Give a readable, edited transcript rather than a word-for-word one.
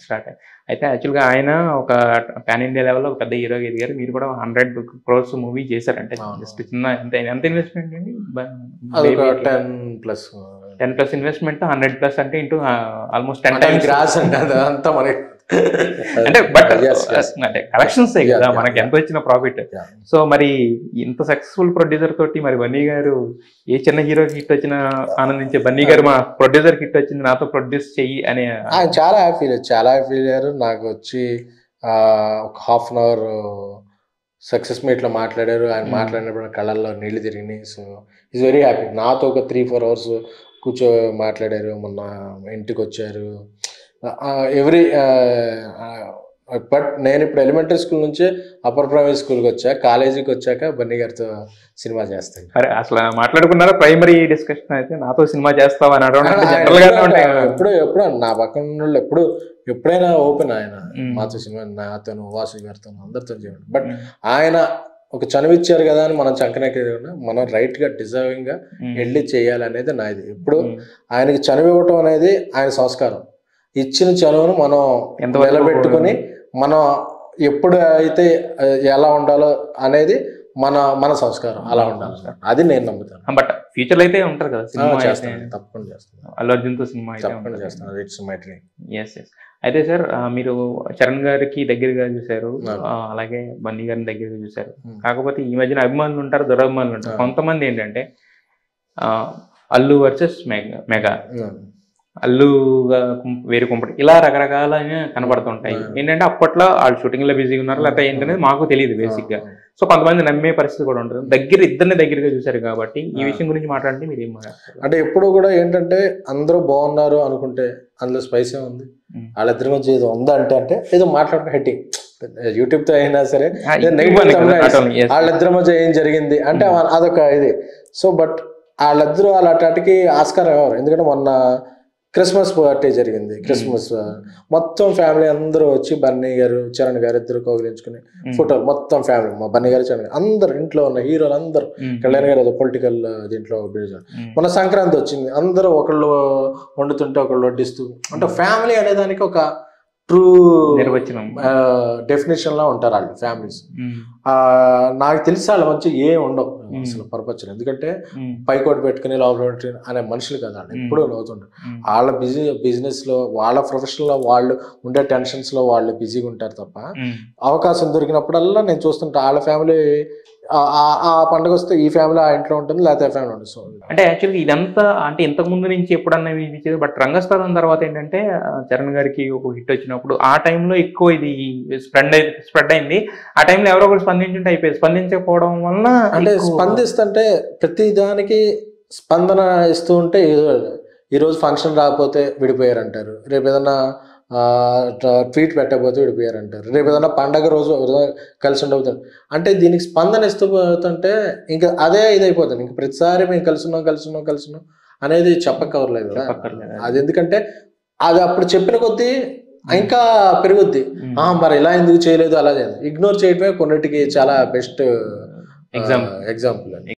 Start అయ్యాయి. అయితే యాక్చువల్‌గా ఆయన ఒక పాన్ ఇండియా లెవెల్‌లో ఒక పెద్ద హీరోగా ఎదిగారు. మీరు కూడా 100 క్రోర్స్ మూవీ చేశారు. అంటే జస్ట్ చిన్న ఎంత ఇన్వెస్ట్‌మెంట్ అండి? అదొక 10 ప్లస్ 10+ ఇన్వెస్ట్‌మెంట్ 100+ అంటే ఇంటూ ఆల్మోస్ట్ 10 టైమ్స్ గ్రాస్ అంటే అదంతా మనకి అంటే బట్ అంటే కలెక్షన్స్ కదా మనకి ఎంత వచ్చిన ప్రాఫిట్. సో మరి ఇంత సక్సెస్ఫుల్ ప్రొడ్యూసర్ తోటి మరి బన్నీ గారు ఏ చిన్న హీరోకి హిట్ వచ్చినా ఆనందించే బన్నీ గారు మా ప్రొడ్యూసర్ హిట్ వచ్చింది నాతో ప్రొడ్యూస్ చెయ్యి అని చాలా హ్యాపీ అయ్యారు. నాకు వచ్చి ఒక హాఫ్ అన్ అవర్ సక్సెస్ మీట్లో మాట్లాడారు. ఆయన మాట్లాడినప్పుడు కళ్ళల్లో నీళ్లు తిరిగినాయి. So is very happy. నాతో ఒక 3-4 అవర్స్ కూర్చో మాట్లాడారు. మొన్న ఇంటికి వచ్చారు. బట్ నేను ఇప్పుడు ఎలిమెంటరీ స్కూల్ నుంచే అప్పర్ ప్రైమరీ స్కూల్కి వచ్చా. కాలేజీకి వచ్చాక బన్నీ గారితో సినిమా చేస్తాను. అరే అసలు మాట్లాడుకున్నారా? ప్రైమరీ డిస్కషన్ అయితే నాతో సినిమా చేస్తావా అని ఎప్పుడు నా పక్కన ఎప్పుడైనా ఓపెన్ ఆయన మాతో సినిమా, నాతోను వాసు గారితో అందరితో చేయండి. బట్ ఆయన ఒక చనువిచ్చారు కదా అని మనం చంకనెక్కి మనం రైట్గా డిజర్వింగ్గా వెళ్ళి చేయాలనేది నాది. ఇప్పుడు ఆయనకి చనువివ్వటం అనేది ఆయన సంస్కారం. ఇచ్చిన చనువును మనం నిలబెట్టుకుని మనం ఎప్పుడు అయితే ఎలా ఉండాలో అనేది మన సంస్కారం అలా ఉండాలి. అది నేను నమ్ముతాను. బట్ ఫ్యూచర్లో అయితే ఉంటారు కదా సినిమా, తప్పకుండా చేస్తాను. అల్లు అర్జున్తో సినిమా తప్పకుండా చేస్తాను. It's my dream. ఎస్. అయితే సార్ మీరు చరణ్ గారికి దగ్గరగా చూశారు, అలాగే బన్నీ గారిని దగ్గరగా చూశారు. కాకపోతే ఈ మధ్యన అభిమానులు ఉంటారు, దురభిమానులు ఉంటారు. కొంతమంది ఏంటంటే అల్లు వర్సెస్ మెగా, అల్లుగా వేరు కుంపటి ఇలా రకరకాలుగా కనబడుతుంటాయి. ఏంటంటే అప్పట్లో వాళ్ళు షూటింగ్ లో బిజీగా ఉన్నారు లేకపోతే ఏంటనేది మాకు తెలియదు బేసిక్ గా. సో కొంతమంది నమ్మే పరిస్థితి కూడా ఉంటుంది. ఇద్దరిని దగ్గరగా చూసారు కాబట్టి ఈ విషయం గురించి మాట్లాడండి. మీరు ఏం మాట్లాడతారు? అంటే ఎప్పుడు కూడా ఏంటంటే అందరూ బాగున్నారు అనుకుంటే అందులో స్పైసే ఉంది. వాళ్ళిద్దరి మధ్య ఏదో ఉందా అంటే ఏదో మాట్లాడుకుని హెట్టింగ్ యూట్యూబ్ తో అయినా సరే వాళ్ళిద్దరి మధ్య ఏం జరిగింది అంటే అదొక ఇది. సో బట్ వాళ్ళిద్దరూ అలాంటికి ఆస్కారం ఎవరు? ఎందుకంటే మొన్న క్రిస్మస్ పార్టీ జరిగింది. క్రిస్మస్ మొత్తం ఫ్యామిలీ అందరూ వచ్చి బన్నీ గారు చరణ్ గారు ఇద్దరు కౌగిలించుకుని ఫోటోలు మొత్తం ఫ్యామిలీ, మా బన్నీ గారు చరణ్ గారు అందరు ఇంట్లో ఉన్న హీరోలు అందరూ, కళ్యాణ్ గారు ఏదో పొలిటికల్ దీంట్లో మన సంక్రాంతి వచ్చింది, అందరూ ఒకళ్ళు వండుతుంటే ఒకళ్ళు వడ్డిస్తూ అంటే ఫ్యామిలీ అనేదానికి ఒక ట్రూ నిర్వచనం డెఫినేషన్ లా ఉంటారు వాళ్ళు ఫ్యామిలీస్. నాకు తెలిసి వాళ్ళ మధ్య ఏం ఉండవు అసలు పరపచ్చలు. ఎందుకంటే పైకోటి పెట్టుకుని లోపల పెట్టుకుని అనే మనుషులు కదా వాళ్ళు, ఎప్పుడూ నవ్వుతుంటారు. వాళ్ళ బిజినెస్ లో వాళ్ళ ప్రొఫెషన్ లో వాళ్ళు ఉండే టెన్షన్స్ లో వాళ్ళు బిజీగా ఉంటారు తప్ప అవకాశం దొరికినప్పుడల్లా నేను చూస్తుంటా వాళ్ళ ఫ్యామిలీ ఆ పండుగ వస్తే ఈ ఫ్యామిలీ ఆ ఇంట్లో ఉంటుంది లేకపోతే ఆ ఫ్యామిలీ ఉంటుంది. సో అంటే యాక్చువల్గా ఇదంతా అంటే ఇంతకు ముందు నుంచి ఎప్పుడన్నా వినిపించేది. బట్ రంగస్థలం తర్వాత ఏంటంటే చరణ్ గారికి ఒక హిట్ వచ్చినప్పుడు ఆ టైంలో ఎక్కువ ఇది స్ప్రెడ్ అయింది. ఆ టైంలో ఎవరో ఒకరు స్పందించుంటే అయిపోయింది. స్పందించకపోవడం వల్ల అంటే స్పందిస్తుంటే ప్రతి దానికి స్పందన ఇస్తూ ఉంటే ఈరోజు ఫంక్షన్ రాకపోతే విడిపోయారంటారు, రేపు ఏదన్నా ట్వీట్ పెట్టకపోతే విడిపోయారంటారు, రేపు ఏదన్నా పండగ రోజు కలిసి ఉండవుతారు. అంటే దీనికి స్పందన ఇస్తూ పోతుంటే ఇంకా అదే ఇదైపోతుంది. ఇంక ప్రతిసారి మేము కలిసిన్నాం అనేది చెప్పక్కర్లేదు కదా. అది ఎందుకంటే అది అప్పుడు చెప్పిన కొద్దీ ఇంకా పెరుగుద్ది. మరి ఇలా ఎందుకు చేయలేదు, అలా చేయలేదు. ఇగ్నోర్ చేయడమే కొన్నిటికి చాలా బెస్ట్ ఎగ్జాంపుల్.